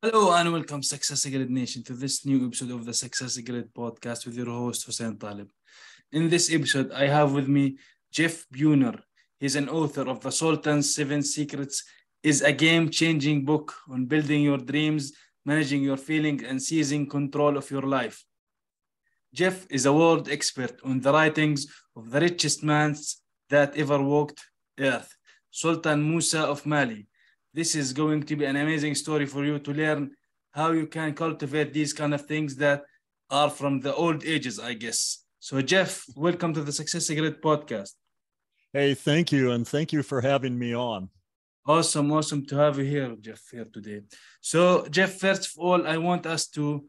Hello and welcome, Success Grid Nation, to this new episode of the Success Grid podcast with your host, Hussein Talib. In this episode, I have with me Jeff Buehner. He's an author of The Sultan's Seven Secrets, is a game-changing book on building your dreams, managing your feelings, and seizing control of your life. Jeff is a world expert on the writings of the richest man that ever walked earth, Sultan Musa of Mali. This is going to be an amazing story for you to learn how you can cultivate these kind of things that are from the old ages, I guess. So, Jeff, welcome to the Success Secret podcast. Hey, thank you. And thank you for having me on. Awesome to have you here, Jeff, here today. So, Jeff, first of all, I want us to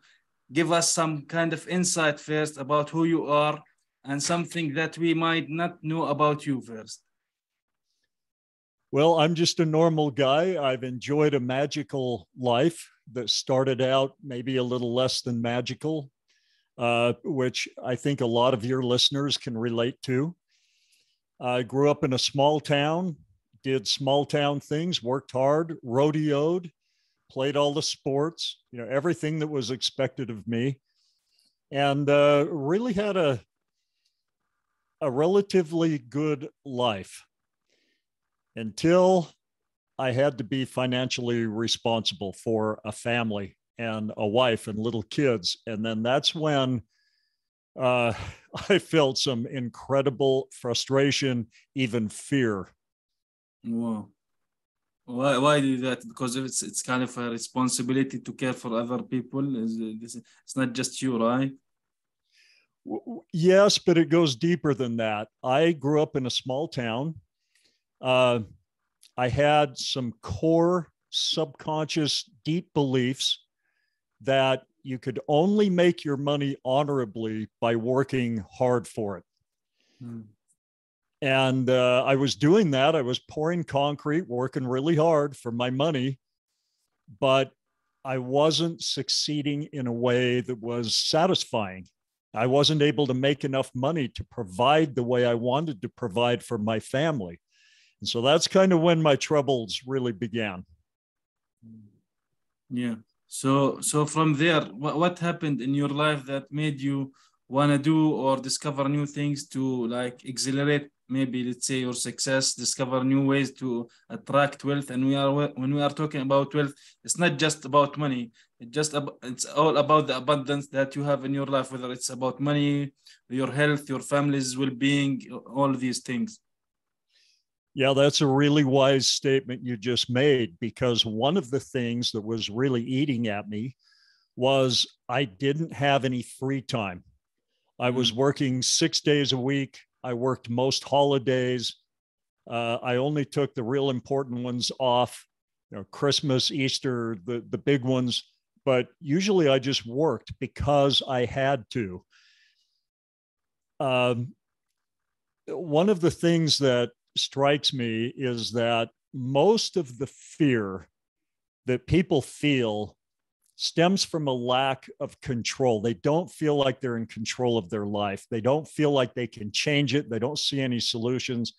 give us some kind of insight first about who you are and something that we might not know about you first. Well, I'm just a normal guy. I've enjoyed a magical life that started out maybe a little less than magical, which I think a lot of your listeners can relate to. I grew up in a small town, did small town things, worked hard, rodeoed, played all the sports, everything that was expected of me, and really had a relatively good life until I had to be financially responsible for a family and a wife and little kids. And then that's when I felt some incredible frustration, even fear. Wow. Why do that? Because it's kind of a responsibility to care for other people. It's not just you, right? Yes, but it goes deeper than that. I grew up in a small town. I had some core subconscious deep beliefs that you could only make your money honorably by working hard for it. And I was doing that. I was pouring concrete, working really hard for my money, but I wasn't succeeding in a way that was satisfying. I wasn't able to make enough money to provide the way I wanted to provide for my family. And so that's kind of when my troubles really began. Yeah. So from there, what happened in your life that made you want to do or discover new things to like accelerate, maybe let's say your success, discover new ways to attract wealth? And when we are talking about wealth, it's not just about money. It's all about the abundance that you have in your life, whether it's about money, your health, your family's well-being, all these things. Yeah, that's a really wise statement you just made, because one of the things that was really eating at me was I didn't have any free time. I was working 6 days a week. I worked most holidays. I only took the real important ones off, Christmas, Easter, the big ones. But usually I just worked because I had to. One of the things that strikes me is that most of the fear that people feel stems from a lack of control. They don't feel like they're in control of their life. They don't feel like they can change it. They don't see any solutions.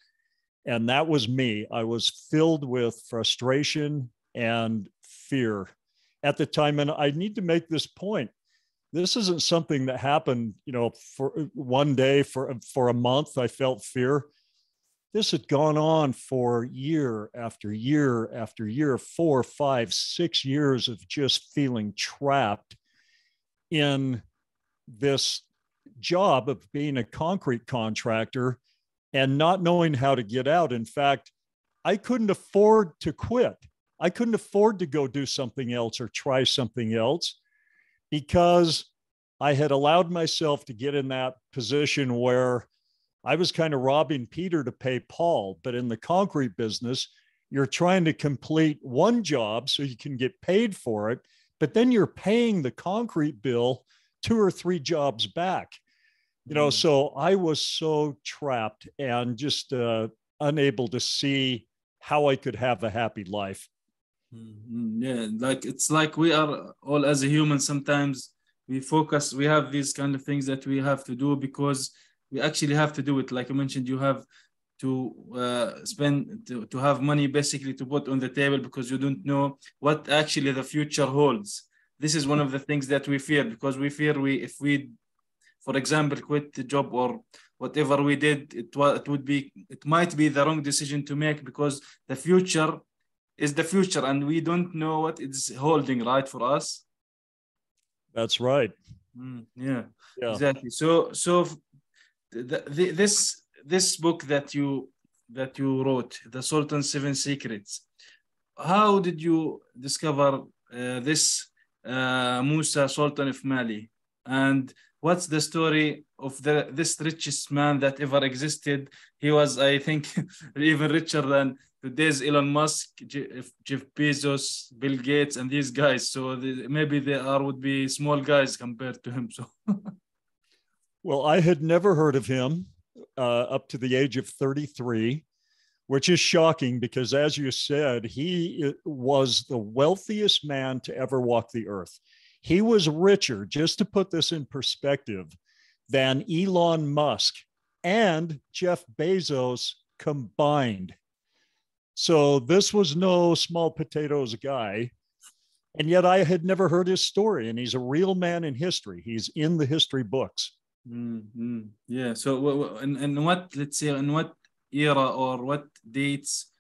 And that was me. I was filled with frustration and fear at the time. And I need to make this point. This isn't something that happened, for one day, for a month. I felt fear. This had gone on for year after year after year, 4, 5, 6 years of just feeling trapped in this job of being a concrete contractor and not knowing how to get out. In fact, I couldn't afford to quit. I couldn't afford to go do something else or try something else, because I had allowed myself to get in that position where I was kind of robbing Peter to pay Paul. But in the concrete business, you're trying to complete one job so you can get paid for it, but then you're paying the concrete bill 2 or 3 jobs back. So I was so trapped and just unable to see how I could have a happy life. Yeah, it's like we are all, as a human, sometimes we have these kind of things that we have to do because we actually have to do it. Like you mentioned, you have to have money basically to put on the table because you don't know what actually the future holds. This is one of the things that we fear, because we fear if we, for example, quit the job or whatever we did, it might be the wrong decision to make, because the future is the future and we don't know what it's holding, right, for us. That's right. Yeah, Yeah. exactly. So this book that you wrote, The Sultan's Seven Secrets, how did you discover this Musa, Sultan of Mali, and what's the story of this richest man that ever existed? He was, I think, even richer than today's Elon Musk, Jeff Bezos, Bill Gates, and these guys. So maybe they would be small guys compared to him. So. Well, I had never heard of him up to the age of 33, which is shocking because, as you said, he was the wealthiest man to ever walk the earth. He was richer, just to put this in perspective, than Elon Musk and Jeff Bezos combined. So this was no small potatoes guy. And yet I had never heard his story. And he's a real man in history. He's in the history books. Mm-hmm. Yeah. So, and what, let's say, in what era or what dates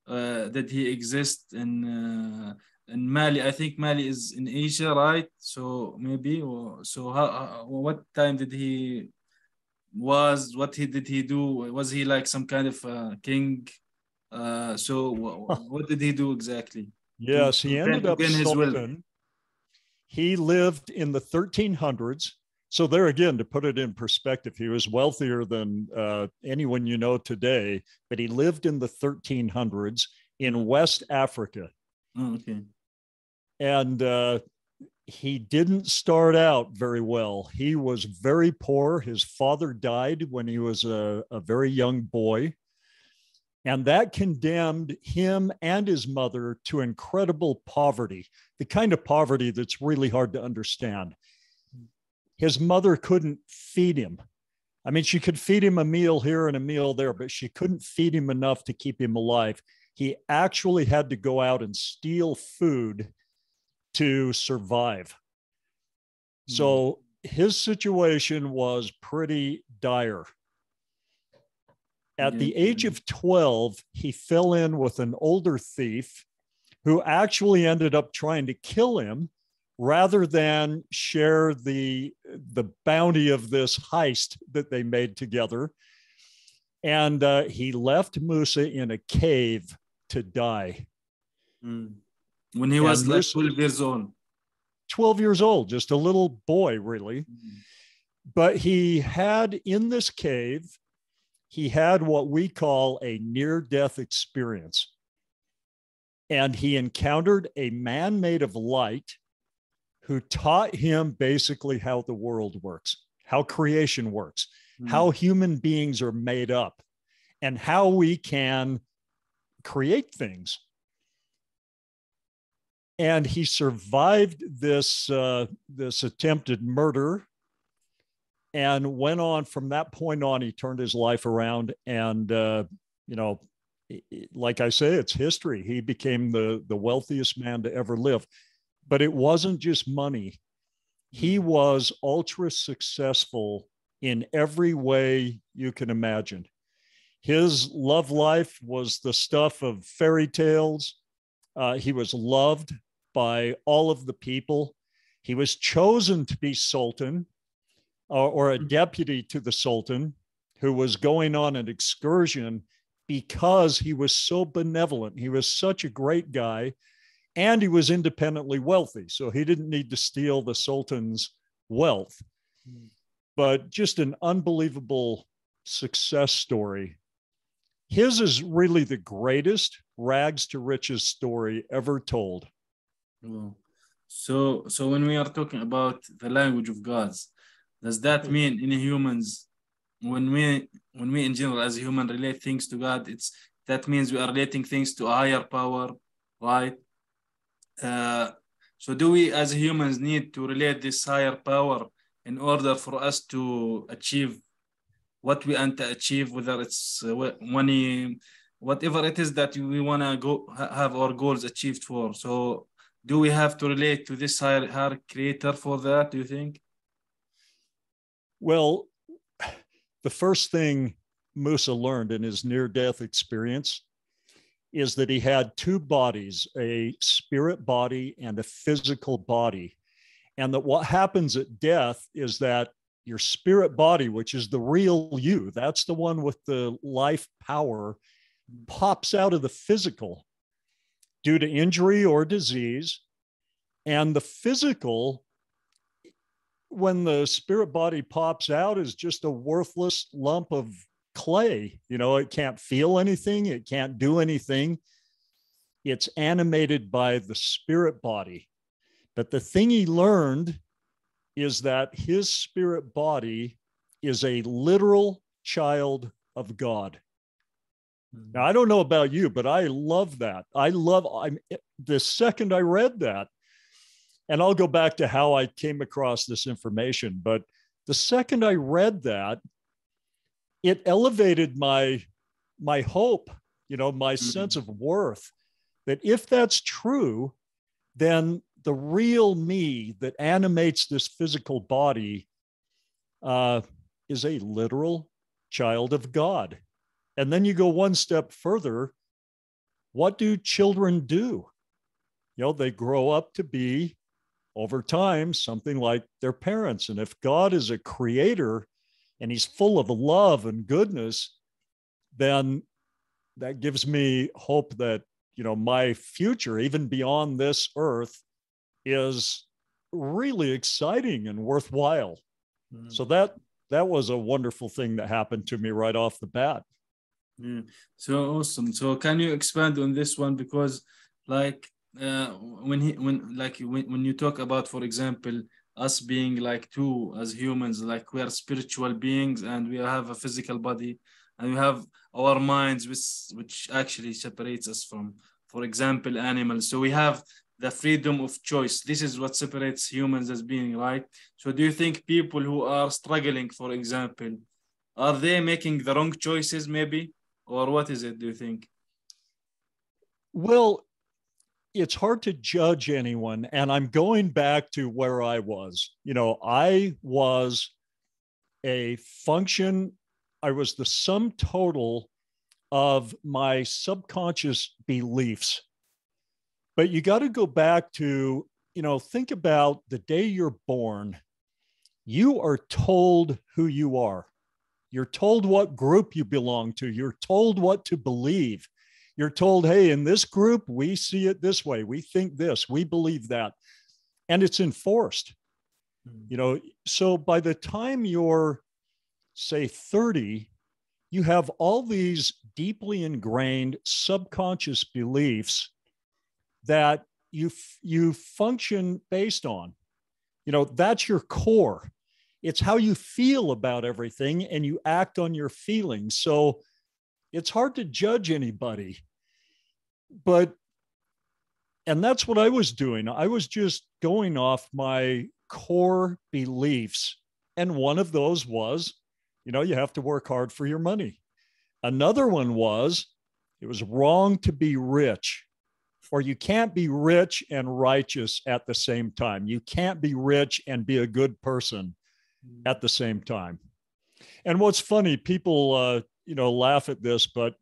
did he exist in Mali? I think Mali is in Asia, right? So maybe. So what time did he was? Did he do? Was he like some kind of king? So what did he do exactly? Yes, he ended up gain his wealth. Sultan. He lived in the 1300s. So there again, to put it in perspective, he was wealthier than anyone you know today, but he lived in the 1300s in West Africa. Oh, okay. And he didn't start out very well. He was very poor. His father died when he was a very young boy. And that condemned him and his mother to incredible poverty, the kind of poverty that's really hard to understand. His mother couldn't feed him. I mean, she could feed him a meal here and a meal there, but she couldn't feed him enough to keep him alive. He actually had to go out and steal food to survive. So his situation was pretty dire. At the age of 12, he fell in with an older thief who actually ended up trying to kill him rather than share the bounty of this heist that they made together. And he left Musa in a cave to die. When he was like 12 years old. 12 years old, just a little boy, really. But he had, in this cave, he had what we call a near-death experience. And he encountered a man made of light who taught him basically how the world works, how creation works, how human beings are made up, and how we can create things. And he survived this attempted murder and went on. From that point on, he turned his life around. And, like I say, it's history. He became the wealthiest man to ever live. But it wasn't just money. He was ultra successful in every way you can imagine. His love life was the stuff of fairy tales. He was loved by all of the people. He was chosen to be Sultan or a deputy to the Sultan, who was going on an excursion because he was so benevolent. He was such a great guy, and he was independently wealthy. So he didn't need to steal the Sultan's wealth. But just an unbelievable success story. His is really the greatest rags to riches story ever told. Wow. So when we are talking about the language of gods, does that mean in humans, when we in general as a human relate things to God, that means we are relating things to a higher power, right? So do we as humans need to relate this higher power in order for us to achieve what we want to achieve, whether it's money, whatever it is that we want to go have our goals achieved for. So do we have to relate to this higher creator for that, do you think? Well, the first thing Musa learned in his near-death experience is that he had two bodies, a spirit body and a physical body. And that what happens at death is that your spirit body, which is the real you, that's the one with the life power, pops out of the physical due to injury or disease. And the physical, when the spirit body pops out, is just a worthless lump of clay. You know, it can't feel anything, it can't do anything. It's animated by the spirit body. But the thing he learned is that his spirit body is a literal child of God. Now, I don't know about you, but I love that. The second I read that, and I'll go back to how I came across this information, but the second I read that, it elevated my hope, you know, my sense of worth, that if that's true, then the real me that animates this physical body is a literal child of God. And then you go one step further. What do children do? You know, they grow up to be, over time, something like their parents. And if God is a creator and he's full of love and goodness, then that gives me hope that, you know, my future, even beyond this earth, is really exciting and worthwhile. So that was a wonderful thing that happened to me right off the bat. So awesome. So can you expand on this one? Because like when you talk about, for example, us being like two as humans, like we are spiritual beings and we have a physical body and we have our minds, which actually separates us from, for example, animals. So we have the freedom of choice. This is what separates humans as being, right? So do you think people who are struggling, for example, are they making the wrong choices maybe? Or what is it, do you think? Well, it's hard to judge anyone. And I'm going back to where I was. You know, I was the sum total of my subconscious beliefs. But you got to go back to, you know, think about the day you're born. You are told who you are. You're told what group you belong to. You're told what to believe. You're told, hey, in this group, we see it this way. We think this, we believe that. And it's enforced. You know, so by the time you're, say, 30, you have all these deeply ingrained subconscious beliefs that you function based on. You know, that's your core. It's how you feel about everything and you act on your feelings. So it's hard to judge anybody. And that's what I was doing. I was just going off my core beliefs. And one of those was, you know, you have to work hard for your money. Another one was, it was wrong to be rich, or you can't be rich and righteous at the same time. You can't be rich and be a good person at the same time. And what's funny, people, you know, laugh at this, but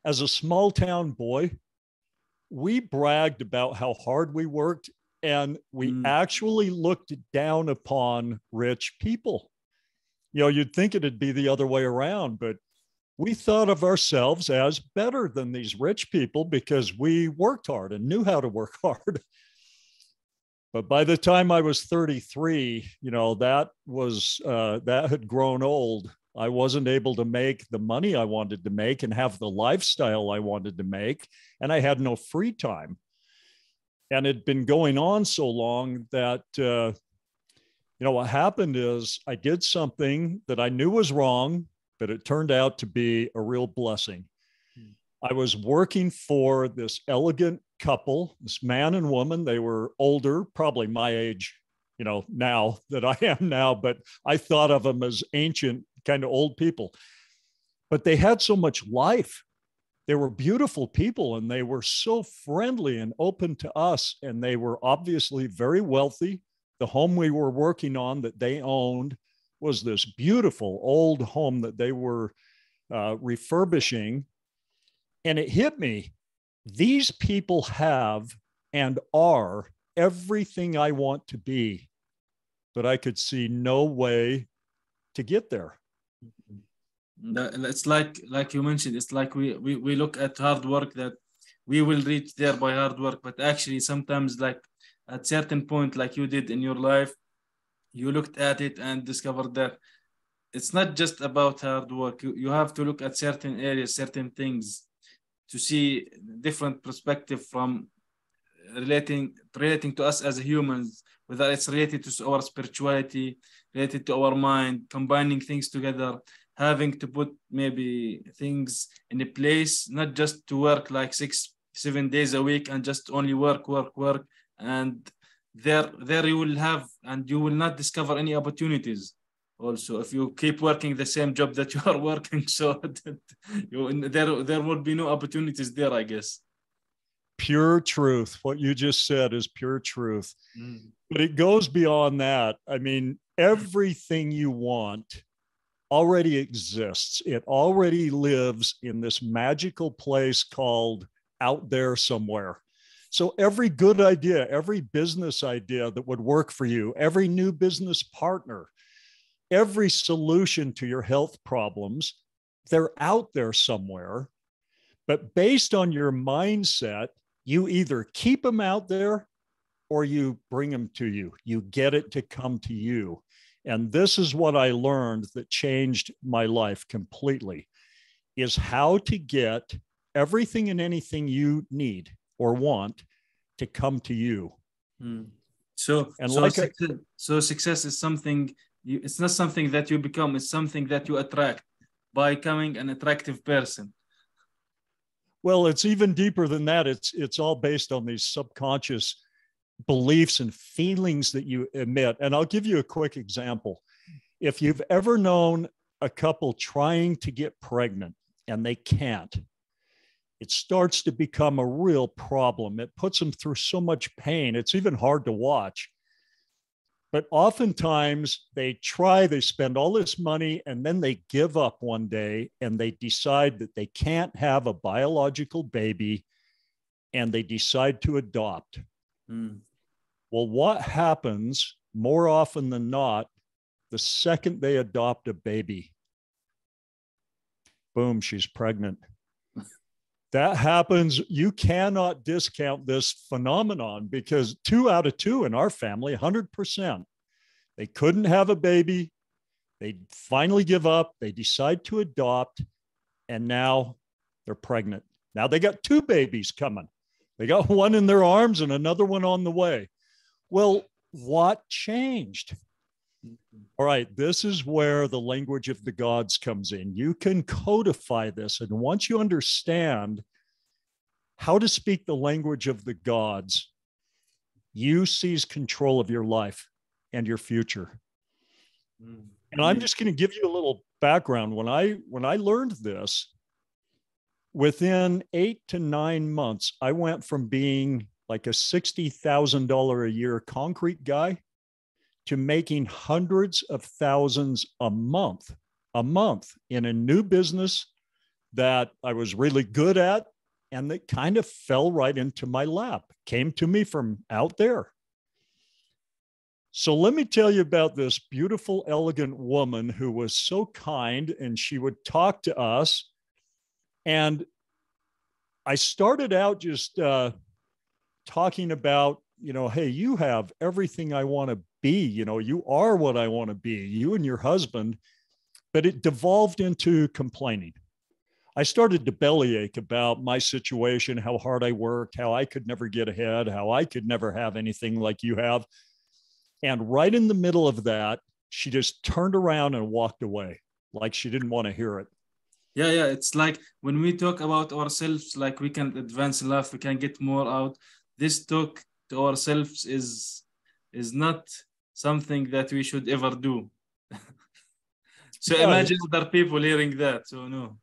as a small town boy, we bragged about how hard we worked, and we actually looked down upon rich people. You know, you'd think it'd be the other way around, but we thought of ourselves as better than these rich people because we worked hard and knew how to work hard. But by the time I was 33, you know, that had grown old. I wasn't able to make the money I wanted to make and have the lifestyle I wanted to make, and I had no free time. And it'd been going on so long that, you know, what happened is I did something that I knew was wrong, but it turned out to be a real blessing. I was working for this elegant couple, this man and woman. They were older, probably my age, you know, now that I am now, but I thought of them as ancient kind of old people, but they had so much life. They were beautiful people, and they were so friendly and open to us. And they were obviously very wealthy. The home we were working on that they owned was this beautiful old home that they were refurbishing. And it hit me. These people have and are everything I want to be, but I could see no way to get there. It's like you mentioned, it's like we look at hard work, that we will reach there by hard work, but actually sometimes, like at certain point, like you did in your life, you looked at it and discovered that it's not just about hard work. You have to look at certain areas, certain things, to see different perspective from relating to us as humans, whether it's related to our spirituality, related to our mind, combining things together, having to put maybe things in a place, not just to work like 6-7 days a week and just only work, and there you will have, and you will not discover any opportunities. Also, if you keep working the same job that you are working, so there will be no opportunities there, I guess. Pure truth. What you just said is pure truth. But it goes beyond that. I mean, everything you want already exists. It already lives in this magical place called out there somewhere. So every good idea, every business idea that would work for you, every new business partner, every solution to your health problems, they're out there somewhere. But based on your mindset, you either keep them out there or you bring them to you. You get it to come to you. And this is what I learned that changed my life completely, is how to get everything and anything you need or want to come to you. So success is something, it's not something that you become, it's something that you attract by becoming an attractive person. Well, it's even deeper than that. It's all based on these subconscious beliefs and feelings that you emit. And I'll give you a quick example. If you've ever known a couple trying to get pregnant and they can't, it starts to become a real problem. It puts them through so much pain. It's even hard to watch. But oftentimes they try, they spend all this money, and then they give up one day and they decide that they can't have a biological baby and they decide to adopt. Well, what happens more often than not, the second they adopt a baby? Boom, she's pregnant. That happens. You cannot discount this phenomenon because 2 out of 2 in our family, 100%, they couldn't have a baby. They finally give up. They decide to adopt, and now they're pregnant. Now they got 2 babies coming. They got one in their arms and another one on the way. Well, what changed? All right, this is where the language of the gods comes in. You can codify this. And once you understand how to speak the language of the gods, you seize control of your life and your future. And I'm just going to give you a little background. When I learned this, within 8 to 9 months, I went from being like a $60,000 a year concrete guy to making hundreds of thousands a month in a new business that I was really good at and that kind of fell right into my lap, came to me from out there. So let me tell you about this beautiful, elegant woman who was so kind, and she would talk to us. And I started out just talking about, hey, you have everything I want to be. You are what I want to be, you and your husband. But it devolved into complaining. I started to bellyache about my situation, how hard I worked, how I could never get ahead, how I could never have anything like you have. And right in the middle of that, she just turned around and walked away like she didn't want to hear it. Yeah. It's like when we talk about ourselves, like we can advance in life, we can get more out. This talk to ourselves is not something that we should ever do. So Yeah, imagine other people hearing that. So no.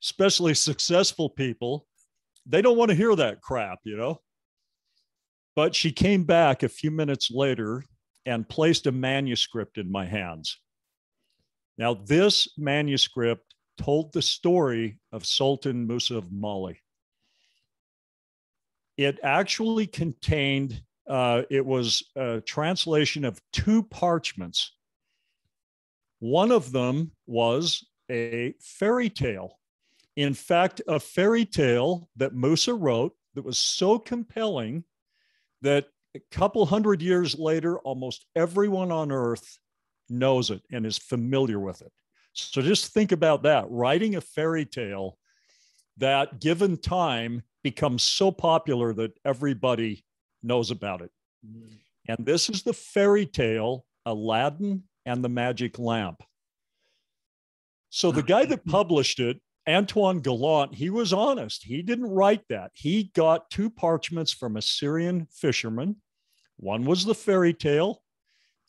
especially successful people, they don't want to hear that crap, you know? But she came back a few minutes later and placed a manuscript in my hands. Now, this manuscript told the story of Sultan Musa of Mali. It actually contained, it was a translation of two parchments. One of them was a fairy tale. In fact, a fairy tale that Musa wrote that was so compelling that a couple hundred years later, almost everyone on earth knows it and is familiar with it. So just think about that, writing a fairy tale that, given time, becomes so popular that everybody knows about it. And this is the fairy tale, Aladdin and the Magic Lamp. So the guy that published it, Antoine Gallant, he was honest. He didn't write that. He got two parchments from a Syrian fisherman. One was the fairy tale.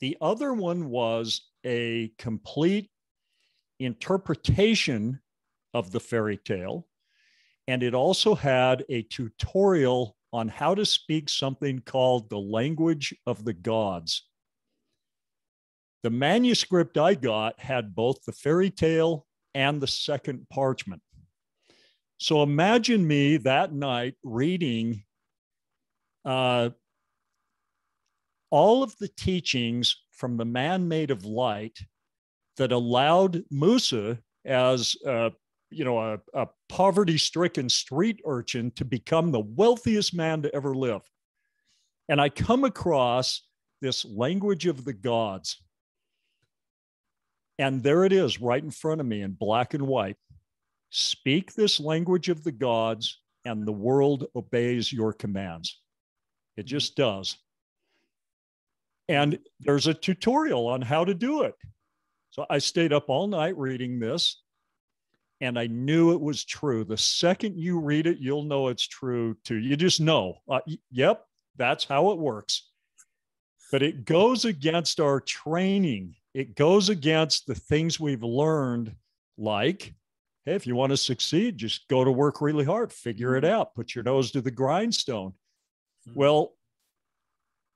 The other one was a complete interpretation of the fairy tale. And it also had a tutorial on how to speak something called the language of the gods. The manuscript I got had both the fairy tale and the second parchment. So imagine me that night reading all of the teachings from the man made of light that allowed Musa, as a poverty-stricken street urchin, to become the wealthiest man to ever live. And I come across this language of the gods. And there it is right in front of me in black and white. Speak this language of the gods, and the world obeys your commands. It just does. And there's a tutorial on how to do it. So I stayed up all night reading this, and I knew it was true. The second you read it, you'll know it's true too. You just know, yep, that's how it works. But it goes against our training. It goes against the things we've learned, like, hey, if you want to succeed, just go to work really hard, figure it out, put your nose to the grindstone. Well,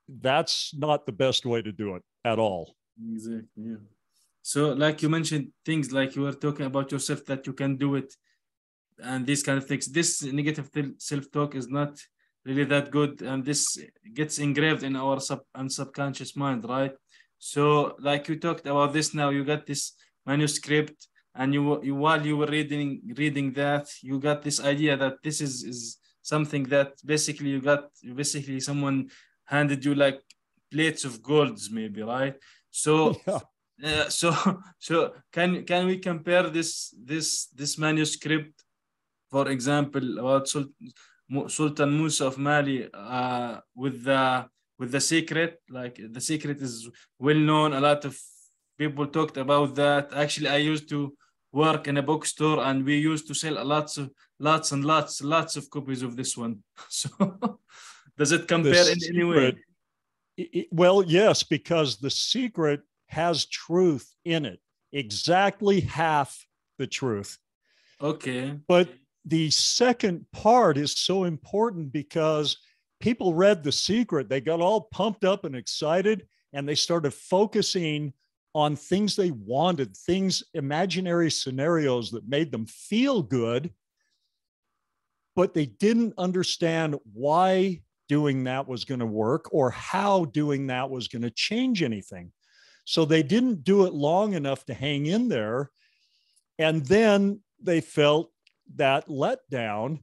that's not the best way to do it at all. Exactly. Yeah. So like you mentioned things like you were talking about yourself, that you can do it and these kind of things. This negative self-talk is not really that good, and this gets engraved in our subconscious mind, right? So like you talked about this, now you got this manuscript, and you while you were reading that, you got this idea that this is something that basically someone handed you like plates of golds, maybe, right? So Yeah. So can we compare this manuscript, for example, about Sultan Musa of Mali, with the secret? Like the secret is well known. A lot of people talked about that. Actually, I used to work in a bookstore, and we used to sell lots and lots of copies of this one. So does it compare in any way? Well, yes, because the secret has truth in it, exactly half the truth. Okay. But the second part is so important because people read The Secret, they got all pumped up and excited, and they started focusing on things they wanted, things, imaginary scenarios that made them feel good, but they didn't understand why doing that was going to work or how doing that was going to change anything. So they didn't do it long enough to hang in there. And then they felt that letdown.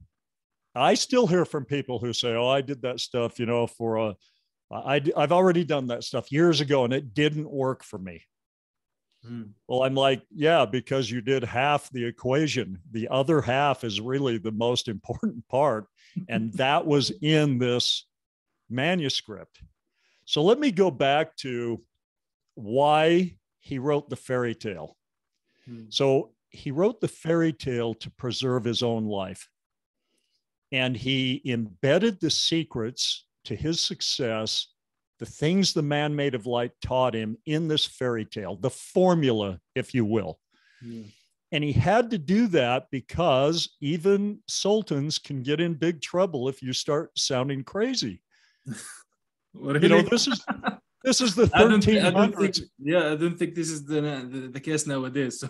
I still hear from people who say, oh, I did that stuff, I've already done that stuff years ago and it didn't work for me. Well, I'm like, yeah, because you did half the equation. The other half is really the most important part. And that was in this manuscript. So let me go back to why he wrote the fairy tale. So he wrote the fairy tale to preserve his own life. And he embedded the secrets to his success the things the man made of light taught him in this fairy tale, the formula, if you will. Yeah. And he had to do that because even sultans can get in big trouble if you start sounding crazy. Really? You know, this is the 1300s. I don't think this is the case nowadays. So.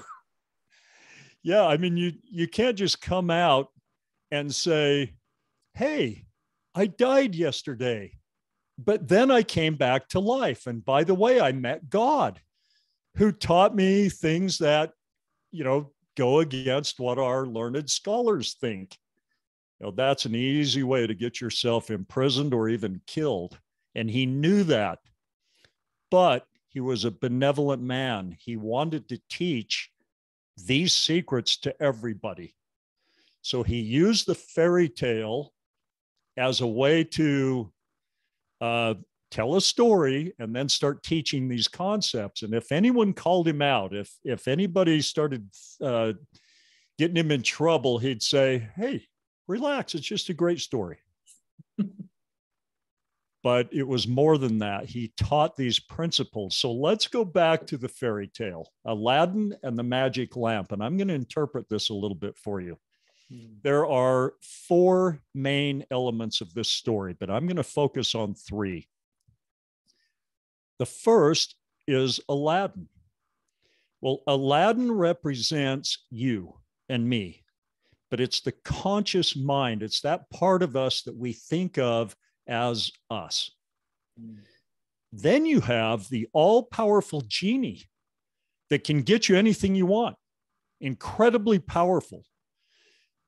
Yeah, I mean, you can't just come out and say, hey, I died yesterday, but then I came back to life. And by the way, I met God, who taught me things that, you know, go against what our learned scholars think. You know, that's an easy way to get yourself imprisoned or even killed. And he knew that. But he was a benevolent man. He wanted to teach these secrets to everybody. So he used the fairy tale as a way to tell a story and then start teaching these concepts. And if anyone called him out, if anybody started getting him in trouble, he'd say, hey, relax, it's just a great story. But it was more than that. He taught these principles. So let's go back to the fairy tale, Aladdin and the magic lamp. And I'm going to interpret this a little bit for you. There are 4 main elements of this story, but I'm going to focus on 3. The first is Aladdin. Well, Aladdin represents you and me, but it's the conscious mind. It's that part of us that we think of as us. Then you have the all-powerful genie that can get you anything you want. Incredibly powerful.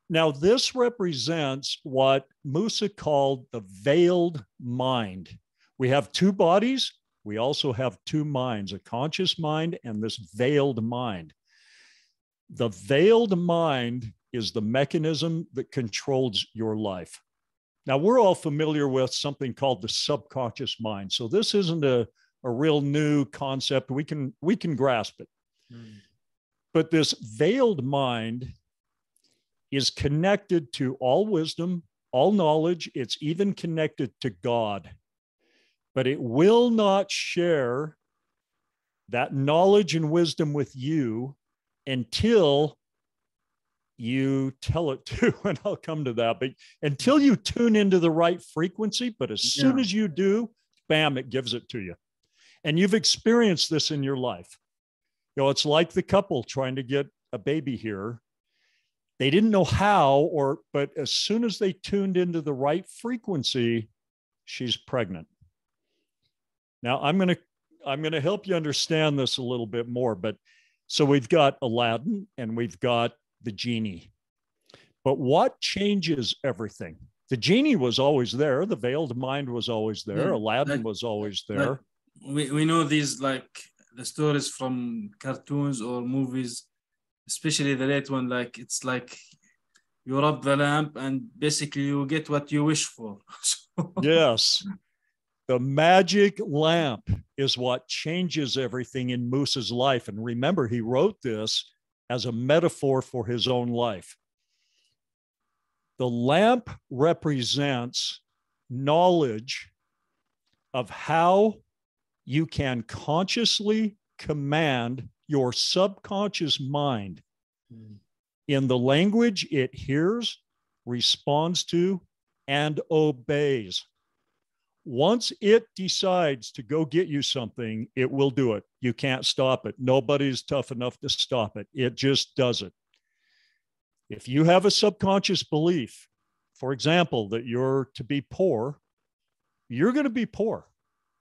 Now, this represents what Musa called the veiled mind. We have 2 bodies. We also have 2 minds, a conscious mind and this veiled mind. The veiled mind is the mechanism that controls your life. Now, we're all familiar with something called the subconscious mind. So this isn't a real new concept. We can grasp it. But this veiled mind is connected to all wisdom, all knowledge. It's even connected to God. But it will not share that knowledge and wisdom with you until you tell it to, and I'll come to that, but until you tune into the right frequency. But as soon as you do, bam, it gives it to you. And you've experienced this in your life. You know, it's like the couple trying to get a baby here. They didn't know how, but as soon as they tuned into the right frequency, she's pregnant. Now, I'm going to help you understand this a little bit more. But so we've got Aladdin and we've got the genie. But what changes everything? The genie was always there. The veiled mind was always there. Aladdin was always there. We know these, like the stories from cartoons or movies, especially the late one, like it's like you rub the lamp and basically you get what you wish for. Yes. The magic lamp is what changes everything in Musa's life. And remember, he wrote this as a metaphor for his own life. The lamp represents knowledge of how you can consciously command your subconscious mind in the language it hears, responds to, and obeys. Once it decides to go get you something, it will do it. You can't stop it. Nobody's tough enough to stop it. It just does it. If you have a subconscious belief, for example, that you're to be poor, you're going to be poor.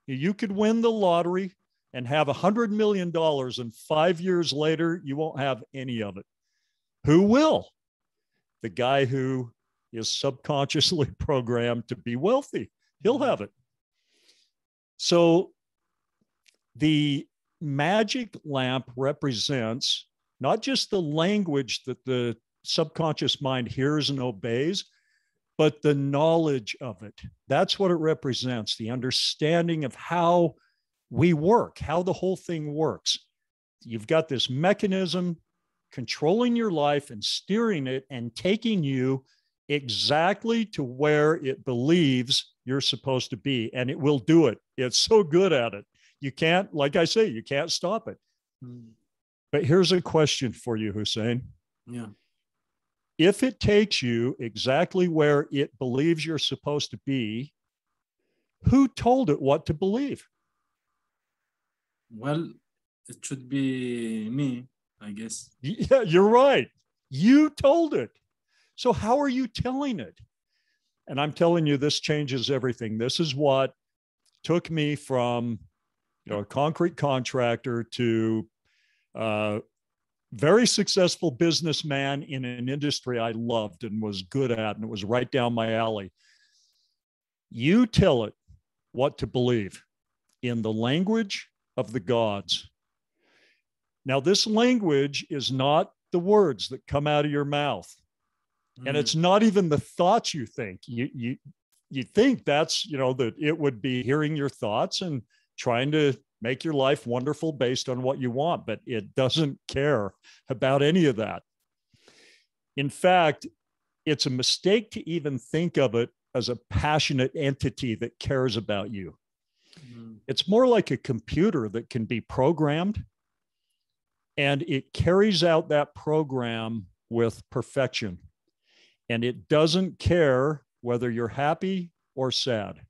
You could win the lottery and have $100 million, and 5 years later, you won't have any of it. Who will? The guy who is subconsciously programmed to be wealthy. He'll have it. So the magic lamp represents not just the language that the subconscious mind hears and obeys, but the knowledge of it. That's what it represents, the understanding of how we work, how the whole thing works. You've got this mechanism controlling your life and steering it and taking you exactly to where it believes you're supposed to be, and it will do it. It's so good at it. You can't, like I say, you can't stop it. But here's a question for you, Hussein. Yeah. If it takes you exactly where it believes you're supposed to be, who told it what to believe? Well, it should be me, I guess. Yeah, you're right. You told it. So how are you telling it? And I'm telling you, this changes everything. This is what took me from, a concrete contractor to very successful businessman in an industry I loved and was good at, and it was right down my alley. You tell it what to believe in the language of the gods. Now, this language is not the words that come out of your mouth. And it's not even the thoughts you think. You think that's, that it would be hearing your thoughts and trying to make your life wonderful based on what you want, but it doesn't care about any of that. In fact, it's a mistake to even think of it as a passionate entity that cares about you. It's more like a computer that can be programmed, and it carries out that program with perfection. And it doesn't care whether you're happy or sad.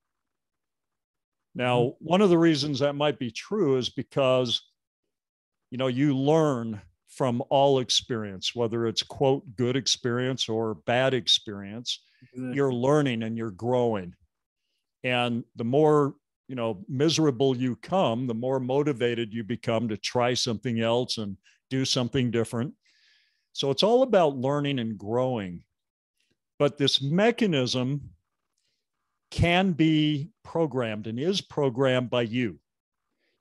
Now, one of the reasons that might be true is because, you learn from all experience, whether it's, quote, good experience or bad experience. Exactly. You're learning and you're growing. And the more, miserable you come, the more motivated you become to try something else and do something different. So it's all about learning and growing. But this mechanism can be programmed and is programmed by you.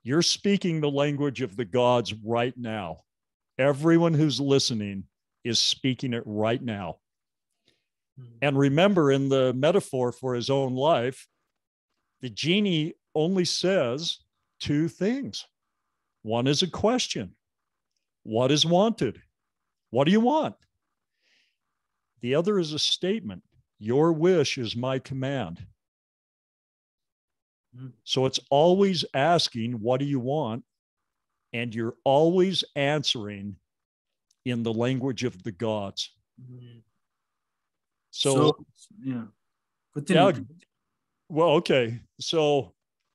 You're speaking the language of the gods right now. Everyone who's listening is speaking it right now. And remember, in the metaphor for his own life, the genie only says two things. One is a question. What is wanted? What do you want? The other is a statement. Your wish is my command. So it's always asking, what do you want? And you're always answering in the language of the gods. So yeah. Yeah, well, okay. So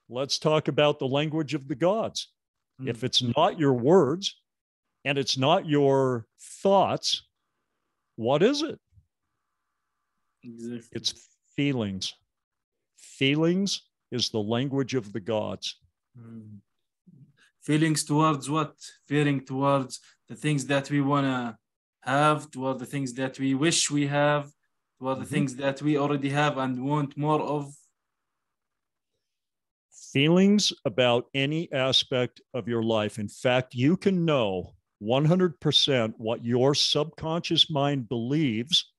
let's talk about the language of the gods. If it's not your words and it's not your thoughts, what is it? Exactly. It's feelings. Feelings is the language of the gods. Feelings towards what? Feeling towards the things that we want to have, toward the things that we wish we have, toward the things that we already have and want more of. Feelings about any aspect of your life. In fact, you can know 100% what your subconscious mind believes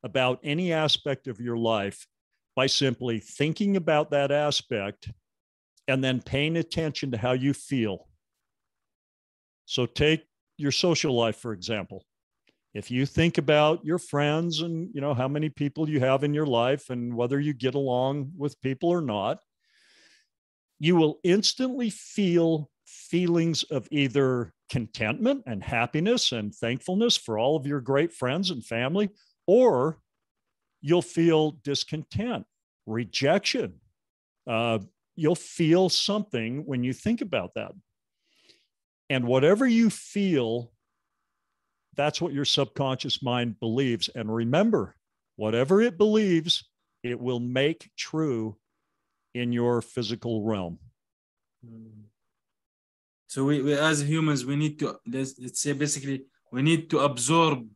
about any aspect of your life by simply thinking about that aspect and then paying attention to how you feel. So take your social life, for example. If you think about your friends and how many people you have in your life and whether you get along with people or not, you will instantly feel feelings of either contentment and happiness and thankfulness for all of your great friends and family, or you'll feel discontent, rejection. You'll feel something when you think about that. And whatever you feel, that's what your subconscious mind believes. And remember, whatever it believes, it will make true in your physical realm. So we as humans, we need to, let's say basically, we need to absorb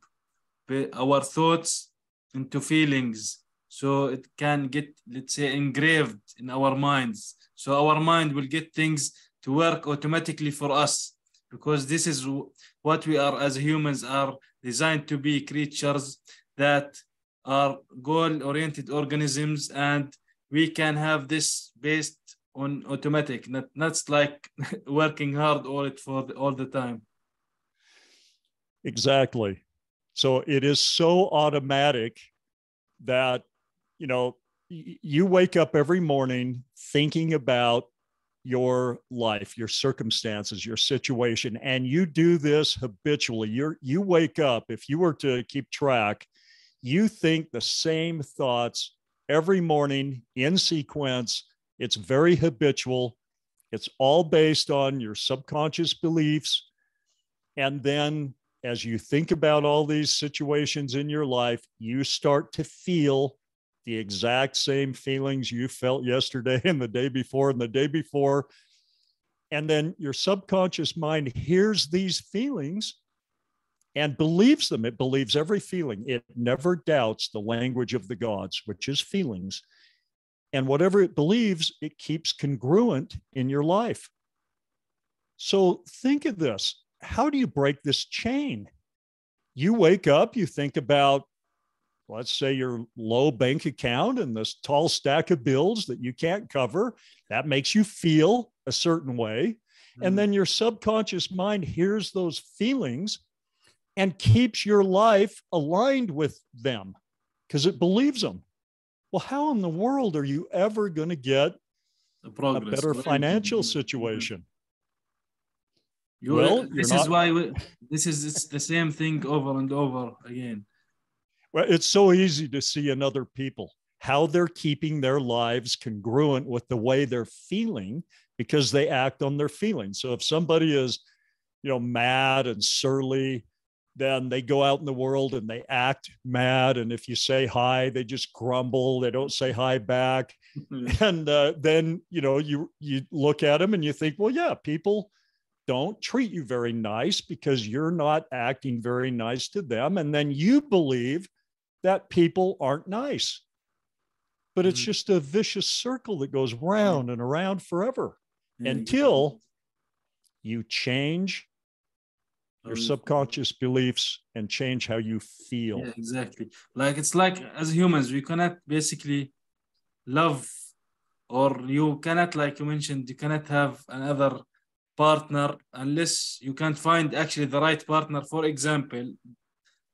our thoughts into feelings so it can get, let's say, engraved in our minds. So our mind will get things to work automatically for us, because this is what we are as humans, are designed to be, creatures that are goal-oriented organisms, and we can have this based on automatic, not like working hard all the time. Exactly. So it is so automatic that, you wake up every morning thinking about your life, your circumstances, your situation, and you do this habitually. You wake up, if you were to keep track, you think the same thoughts every morning in sequence. It's very habitual. It's all based on your subconscious beliefs. And then as you think about all these situations in your life, you start to feel the exact same feelings you felt yesterday and the day before and the day before. And then your subconscious mind hears these feelings and believes them. It believes every feeling. It never doubts the language of the gods, which is feelings. And whatever it believes, it keeps congruent in your life. So think of this. How do you break this chain? You wake up, you think about, let's say, your low bank account and this tall stack of bills that you can't cover. That makes you feel a certain way. And then your subconscious mind hears those feelings and keeps your life aligned with them because it believes them. Well, how in the world are you ever going to get a better financial situation? This is why it's the same thing over and over again. Well, it's so easy to see in other people how they're keeping their lives congruent with the way they're feeling because they act on their feelings. So if somebody is, mad and surly, then they go out in the world and they act mad. And if you say hi, they just grumble. They don't say hi back. And then, you look at them and you think, well, yeah, people don't treat you very nice because you're not acting very nice to them. And then you believe that people aren't nice. But it's just a vicious circle that goes round and around forever until you change your subconscious beliefs and change how you feel. Yeah, exactly. It's like as humans, we cannot basically love, or you cannot, like you mentioned, you cannot have another partner unless you can't find actually the right partner. For example,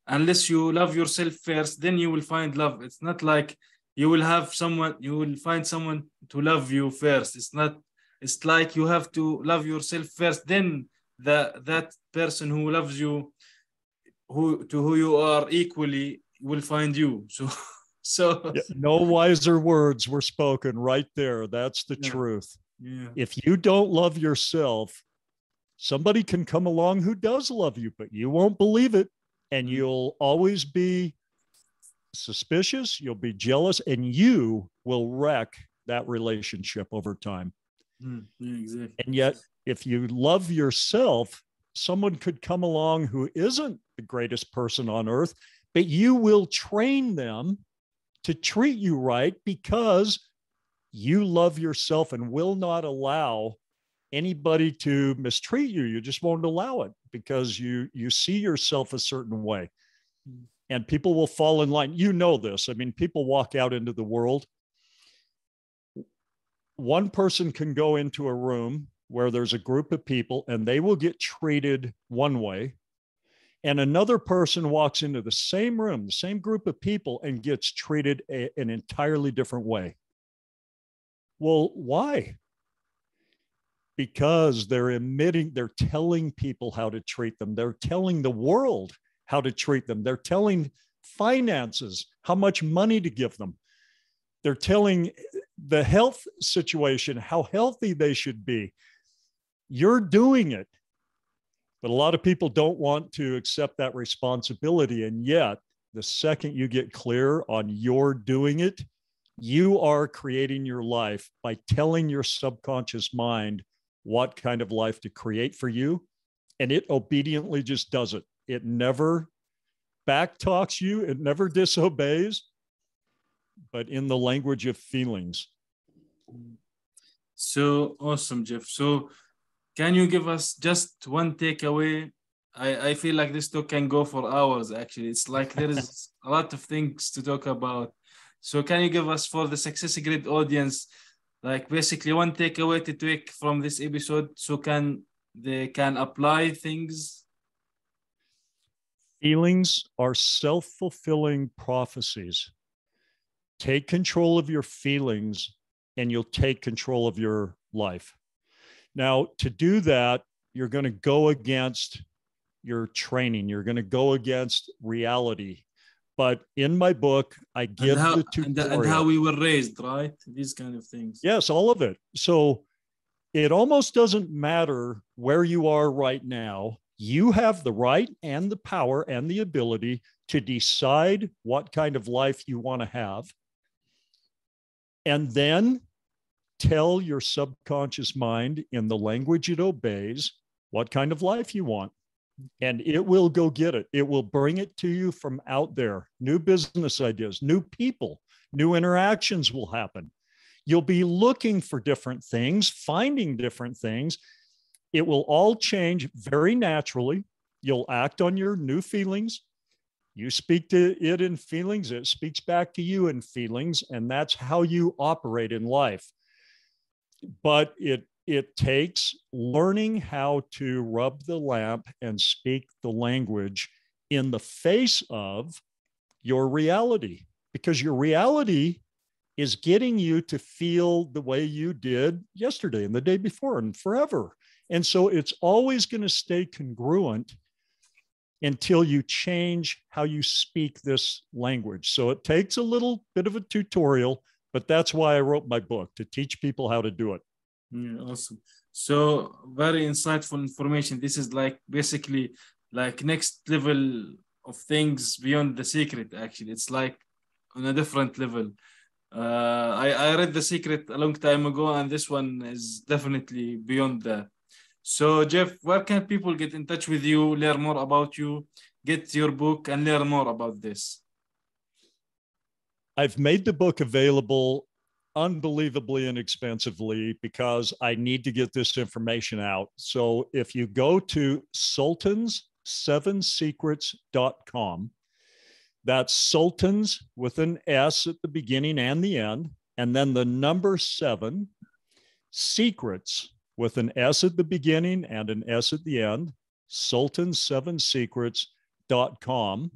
unless you love yourself first, then you will find love. It's not like you will find someone to love you first. It's like you have to love yourself first, then that person who loves you, who you are equally, will find you. So yeah, no wiser words were spoken right there. That's the truth. Yeah. If you don't love yourself, somebody can come along who does love you, but you won't believe it. And you'll always be suspicious, you'll be jealous, and you will wreck that relationship over time. Yeah, exactly. And yet, if you love yourself, someone could come along who isn't the greatest person on earth, but you will train them to treat you right because you love yourself and will not allow anybody to mistreat you. You just won't allow it because you see yourself a certain way. And people will fall in line. You know this. I mean, people walk out into the world. One person can go into a room where there's a group of people and they will get treated one way. And another person walks into the same room, the same group of people, and gets treated an entirely different way. Well, why? Because they're telling people how to treat them. They're telling the world how to treat them. They're telling finances how much money to give them. They're telling the health situation how healthy they should be. You're doing it. But a lot of people don't want to accept that responsibility. And yet, the second you get clear on you're doing it, you are creating your life by telling your subconscious mind what kind of life to create for you. And it obediently just does it. It never backtalks you. It never disobeys, but in the language of feelings. So awesome, Jeff. So can you give us just one takeaway? I feel like this talk can go for hours, actually. It's like there is a lot of things to talk about. So can you give us, for the Success Grid audience, like basically one takeaway to take from this episode so they can apply things? Feelings are self-fulfilling prophecies. take control of your feelings, and you'll take control of your life. Now, to do that, you're going to go against your training. You're going to go against reality. But in my book, I give the tutorial. And how we were raised, right? These kind of things. Yes, all of it. So it almost doesn't matter where you are right now. You have the right and the power and the ability to decide what kind of life you want to have. And then tell your subconscious mind in the language it obeys what kind of life you want. And it will go get it. It will bring it to you from out there. New business ideas, new people, new interactions will happen. You'll be looking for different things, finding different things. It will all change very naturally. You'll act on your new feelings. You speak to it in feelings, it speaks back to you in feelings, and that's how you operate in life. But it takes learning how to rub the lamp and speak the language in the face of your reality, because your reality is getting you to feel the way you did yesterday and the day before and forever. And so it's always going to stay congruent until you change how you speak this language. So it takes a little bit of a tutorial, but that's why I wrote my book, to teach people how to do it. Yeah, awesome. So very insightful information. This is like basically like next level of things beyond The Secret, actually. It's like on a different level. I read The Secret a long time ago, and this one is definitely beyond that. So Jeff, where can people get in touch with you, learn more about you, get your book, and learn more about this? I've made the book available unbelievably inexpensively because I need to get this information out. So if you go to sultans7secrets.com, that's Sultans with an S at the beginning and the end, and then the number 7, secrets with an S at the beginning and an S at the end, sultans7secrets.com.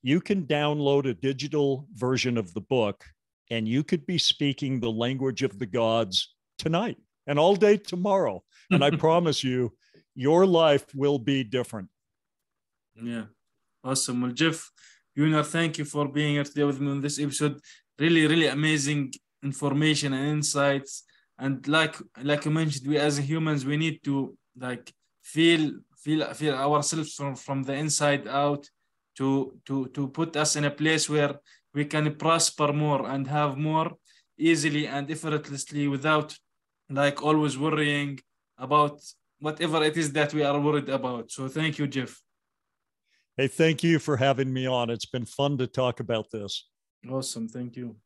You can download a digital version of the book, and you could be speaking the language of the gods tonight and all day tomorrow. And I promise you, your life will be different. Yeah, awesome. Well, Jeff Buehner, thank you for being here today with me on this episode. Really, really amazing information and insights. And like you mentioned, we as humans, we need to like feel ourselves from the inside out to put us in a place where we can prosper more and have more easily and effortlessly without like always worrying about whatever it is that we are worried about. So thank you, Jeff. Hey, thank you for having me on. It's been fun to talk about this. Awesome. Thank you.